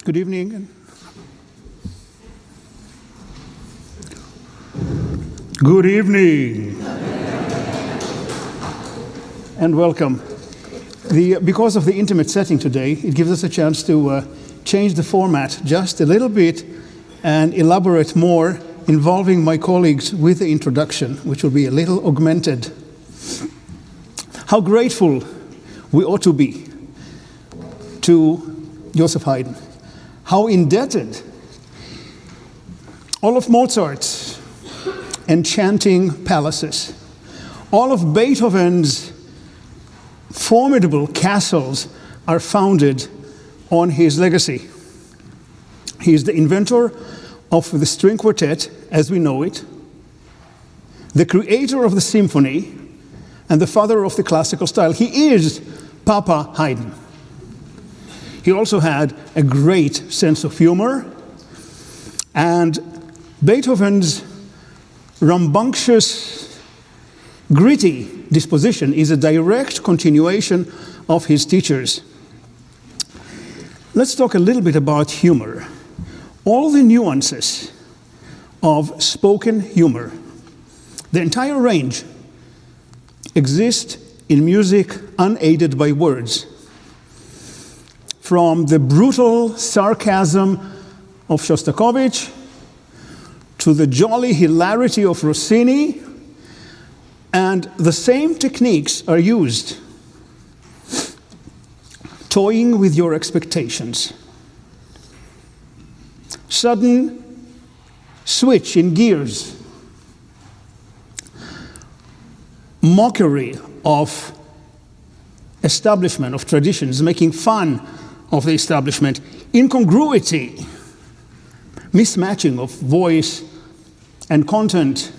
Good evening. Good evening. And welcome. Because of the intimate setting today, it gives us a chance to change the format just a little bit and elaborate more, involving my colleagues with the introduction, which will be a little augmented. How grateful we ought to be to Joseph Haydn. How indebted. All of Mozart's enchanting palaces, all of Beethoven's formidable castles are founded on his legacy. He is the inventor of the string quartet as we know it, the creator of the symphony, and the father of the classical style. He is Papa Haydn. He also had a great sense of humor, and Beethoven's rambunctious, gritty disposition is a direct continuation of his teachers. Let's talk a little bit about humor. All the nuances of spoken humor, the entire range, exist in music unaided by words. From the brutal sarcasm of Shostakovich to the jolly hilarity of Rossini, and the same techniques are used. Toying with your expectations. Sudden switch in gears. Mockery of establishment, of traditions, making fun of the establishment, incongruity, mismatching of voice and content,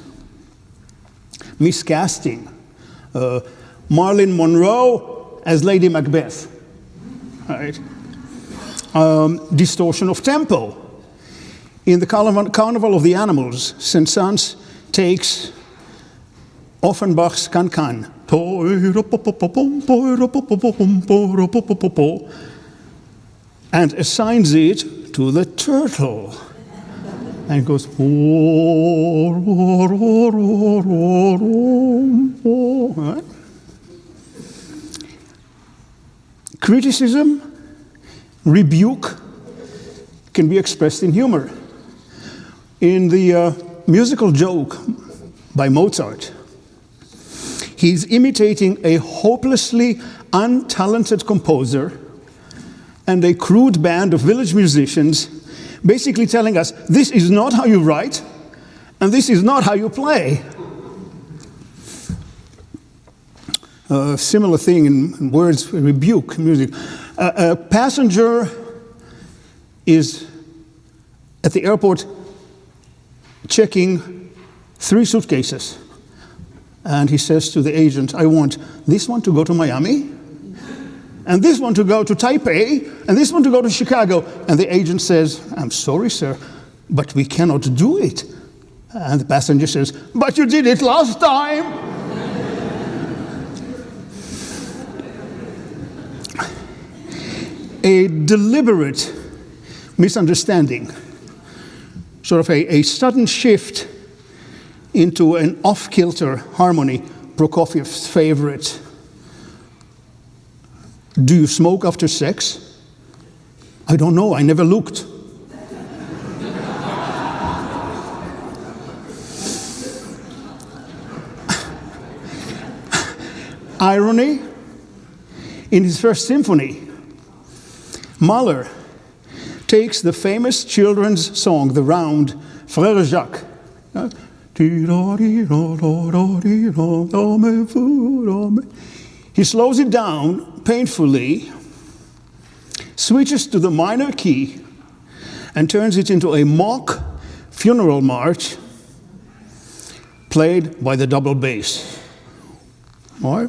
miscasting. Marilyn Monroe as Lady Macbeth, right? Distortion of tempo. In the Carnival of the Animals, Saint-Saëns takes Offenbach's Can-Can and assigns it to the turtle. And it goes, right? Criticism, rebuke can be expressed in humor. In the musical joke by Mozart, he's imitating a hopelessly untalented composer and a crude band of village musicians, basically telling us, this is not how you write, and this is not how you play. Similar thing in words, rebuke, music. A passenger is at the airport checking 3 suitcases. And he says to the agent, I want this one to go to Miami, and this one to go to Taipei, and this one to go to Chicago. And the agent says, I'm sorry, sir, but we cannot do it. And the passenger says, but you did it last time. A deliberate misunderstanding, sort of a sudden shift into an off-kilter harmony, Prokofiev's favorite. Do you smoke after sex? I don't know, I never looked. Irony. In his first symphony, Mahler takes the famous children's song, The Round, Frère Jacques. He slows it down painfully, switches to the minor key, and turns it into a mock funeral march played by the double bass. Right?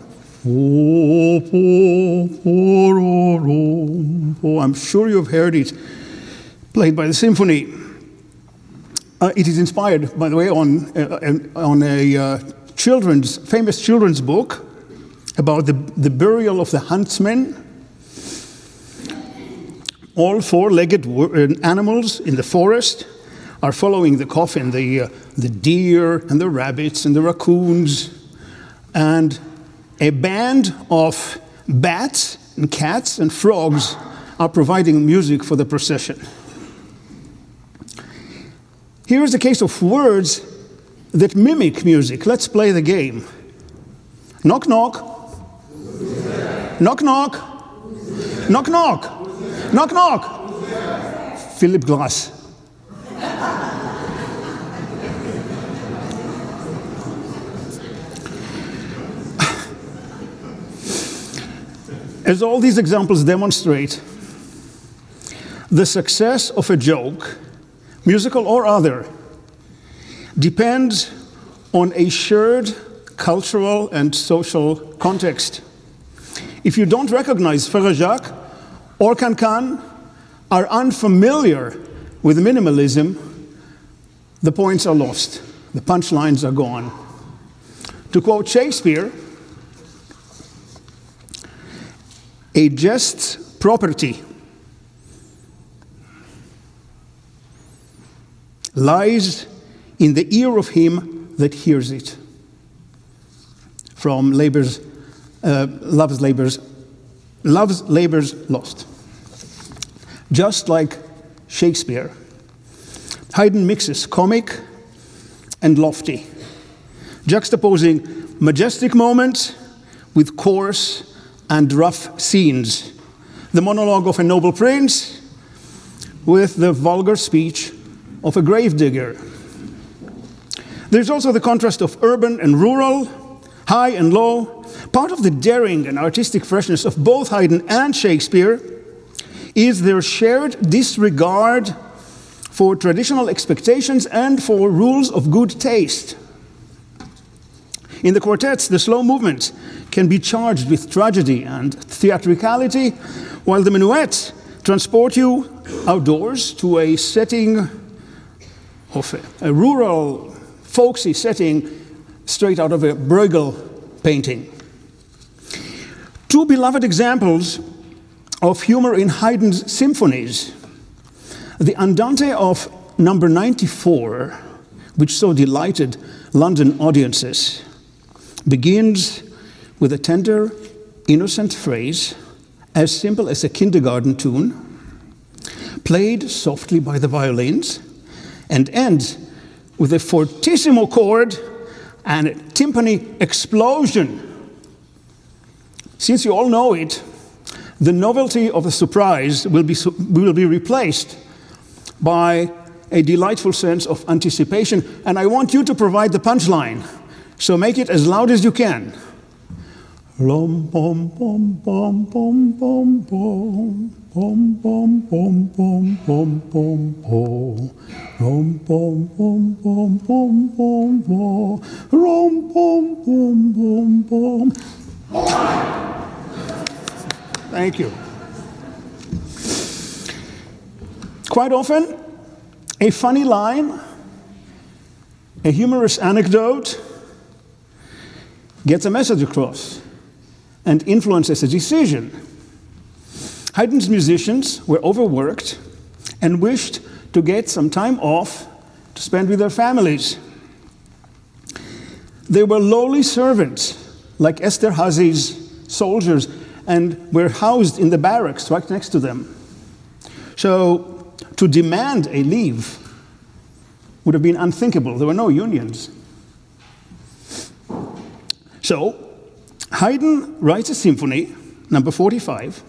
I'm sure you've heard it played by the symphony. It is inspired, by the way, on a famous children's book about the burial of the huntsmen. All four-legged animals in the forest are following the coffin, the deer and the rabbits and the raccoons. And a band of bats and cats and frogs are providing music for the procession. Here is a case of words that mimic music. Let's play the game. Knock, knock. Knock, knock. Knock, knock. Knock, knock. Philip Glass. As all these examples demonstrate, the success of a joke, musical or other, depends on a shared cultural and social context. If you don't recognize Frère Jacques or Can-Can, are unfamiliar with minimalism, the points are lost. The punchlines are gone. To quote Shakespeare, a jest's property lies in the ear of him that hears it. From Love's Labour's Lost. Just like Shakespeare, Haydn mixes comic and lofty, juxtaposing majestic moments with coarse and rough scenes. The monologue of a noble prince with the vulgar speech of a gravedigger. There's also the contrast of urban and rural, high and low. Part of the daring and artistic freshness of both Haydn and Shakespeare is their shared disregard for traditional expectations and for rules of good taste. In the quartets, the slow movements can be charged with tragedy and theatricality, while the minuets transport you outdoors to a setting of a rural, folksy setting straight out of a Bruegel painting. Two beloved examples of humor in Haydn's symphonies. The Andante of number 94, which so delighted London audiences, begins with a tender, innocent phrase, as simple as a kindergarten tune, played softly by the violins, and ends with a fortissimo chord and a timpani explosion. Since you all know it, the novelty of the surprise will be replaced by a delightful sense of anticipation, and I want you to provide the punchline. So make it as loud as you can. Rom bom bom bom bom bom bom bom bom bom bom bom bom bom rom bom bom bom bom bom bom rom bom bom bom bom. Thank you. Quite often, a funny line, a humorous anecdote gets a message across and influences a decision. Haydn's musicians were overworked and wished to get some time off to spend with their families. They were lowly servants, like Esterhazy's soldiers, and were housed in the barracks right next to them. So to demand a leave would have been unthinkable. There were no unions. So Haydn writes a symphony, number 45,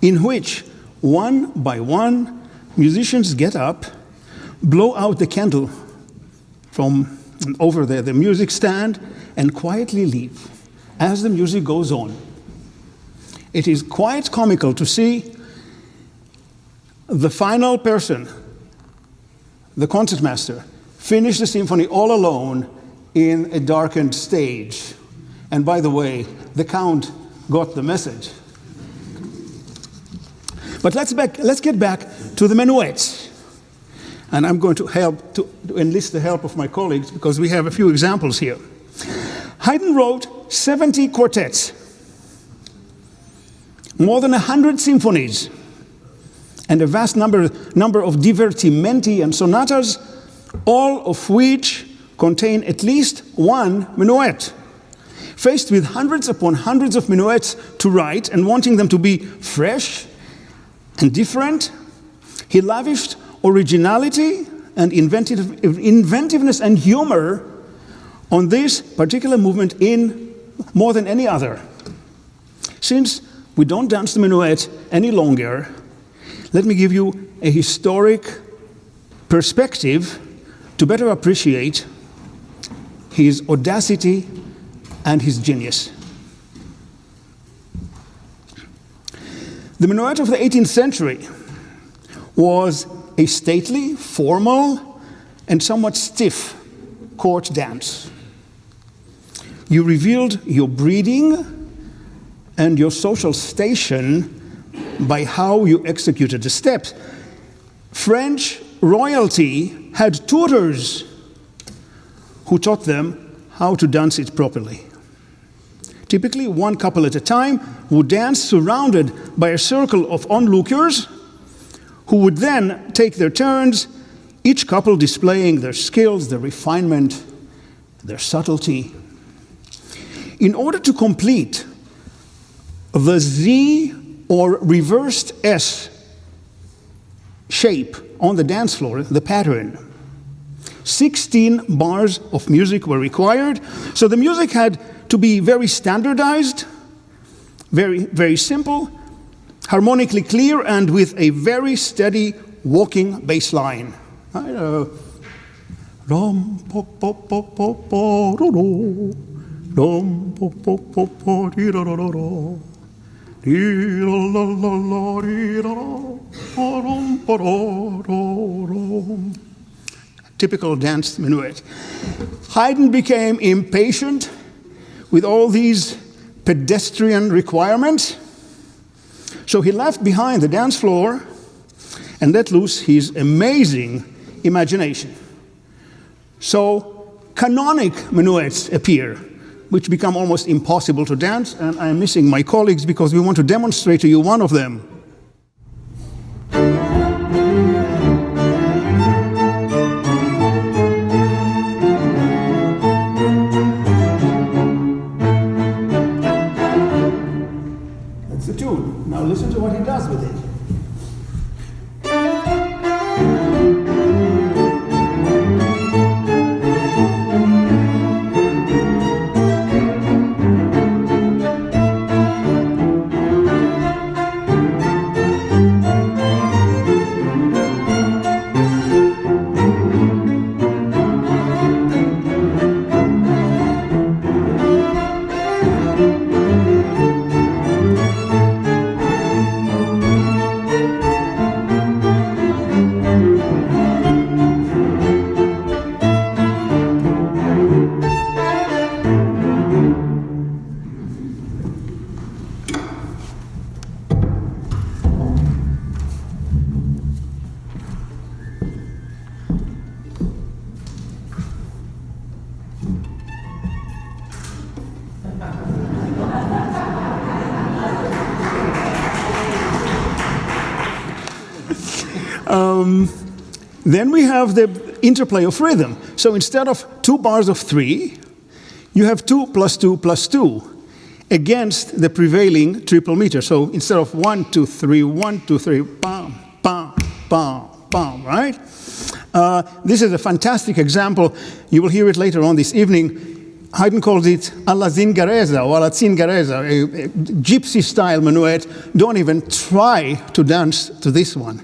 in which one by one musicians get up, blow out the candle from over the music stand, and quietly leave as the music goes on. It is quite comical to see the final person, the concertmaster, finish the symphony all alone in a darkened stage. And by the way, the Count got the message. But let's get back to the minuets. And I'm going to enlist the help of my colleagues because we have a few examples here. Haydn wrote 70 quartets, more than 100 symphonies, and a vast number of divertimenti and sonatas, all of which contain at least one minuet. Faced with hundreds upon hundreds of minuets to write and wanting them to be fresh and different, he lavished originality and inventiveness and humor on this particular movement in more than any other. Since we don't dance the minuet any longer, let me give you a historic perspective to better appreciate his audacity and his genius. The minuet of the 18th century was a stately, formal, and somewhat stiff court dance. You revealed your breeding and your social station by how you executed the steps. French royalty had tutors who taught them how to dance it properly. Typically, one couple at a time would dance surrounded by a circle of onlookers who would then take their turns, each couple displaying their skills, their refinement, their subtlety. In order to complete the Z or reversed S shape on the dance floor, the pattern, 16 bars of music were required. So the music had to be very standardized, very, very simple, harmonically clear, and with a very steady walking bass line. Typical dance minuet. Haydn became impatient with all these pedestrian requirements, so he left behind the dance floor and let loose his amazing imagination. So canonic minuets appear, which become almost impossible to dance, and I'm missing my colleagues because we want to demonstrate to you one of them. That's the tune. Now listen to what he does with it. Then we have the interplay of rhythm. So instead of 2 bars of 3, you have 2 plus 2 plus 2 against the prevailing triple meter. So instead of 1, 2, 3, 1, 2, 3, bam, bam, bam, bam, right? This is a fantastic example. You will hear it later on this evening. Haydn calls it alla zingaresa or alla zingaresa, a gypsy-style minuet. Don't even try to dance to this one.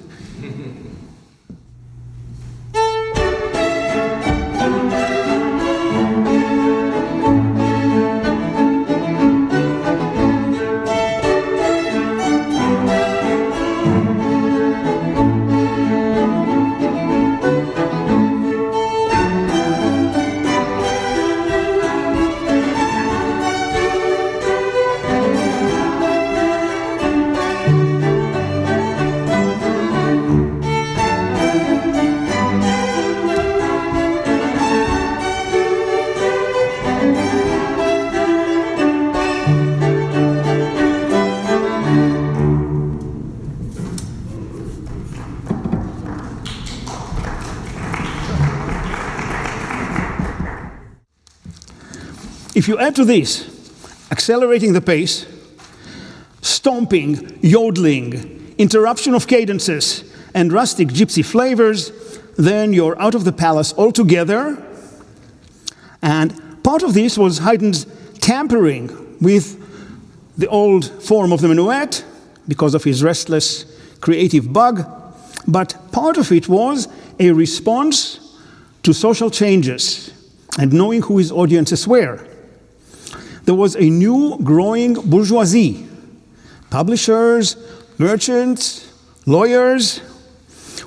If you add to this, accelerating the pace, stomping, yodeling, interruption of cadences, and rustic gypsy flavors, then you're out of the palace altogether. And part of this was Haydn's tampering with the old form of the minuet because of his restless creative bug, but part of it was a response to social changes and knowing who his audiences were. There was a new growing bourgeoisie, publishers, merchants, lawyers,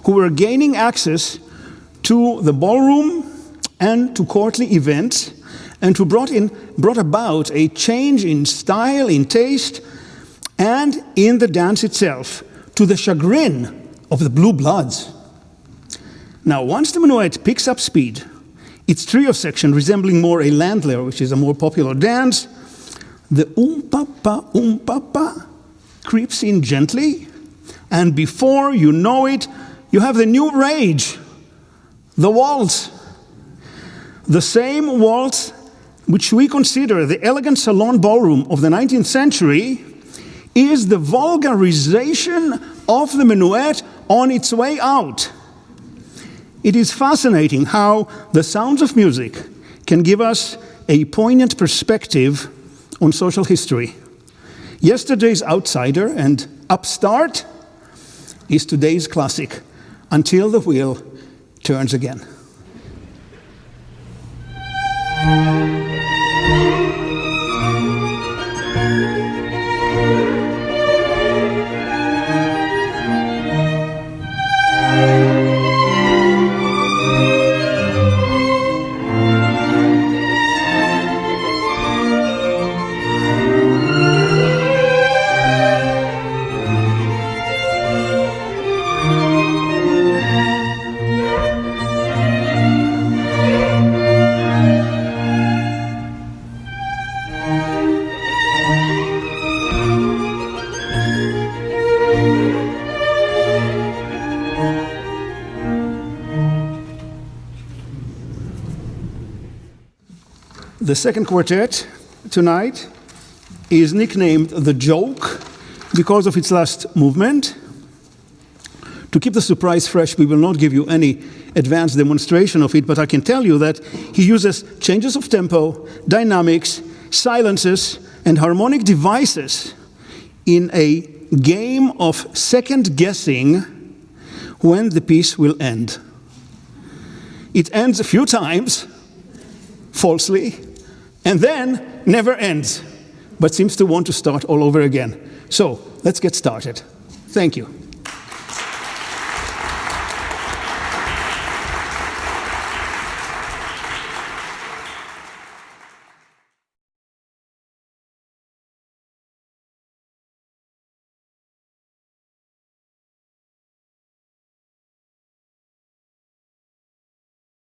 who were gaining access to the ballroom and to courtly events, and who brought about a change in style, in taste, and in the dance itself, to the chagrin of the blue bloods. Now, once the minuet picks up speed, its trio section resembling more a landler, which is a more popular dance, the papa creeps in gently, and before you know it, you have the new rage, the waltz. The same waltz which we consider the elegant salon ballroom of the 19th century is the vulgarization of the minuet on its way out. It is fascinating how the sounds of music can give us a poignant perspective on social history. Yesterday's outsider and upstart is today's classic, until the wheel turns again. The second quartet tonight is nicknamed The Joke because of its last movement. To keep the surprise fresh, we will not give you any advanced demonstration of it, but I can tell you that he uses changes of tempo, dynamics, silences, and harmonic devices in a game of second guessing when the piece will end. It ends a few times, falsely, and then never ends, but seems to want to start all over again. So let's get started. Thank you.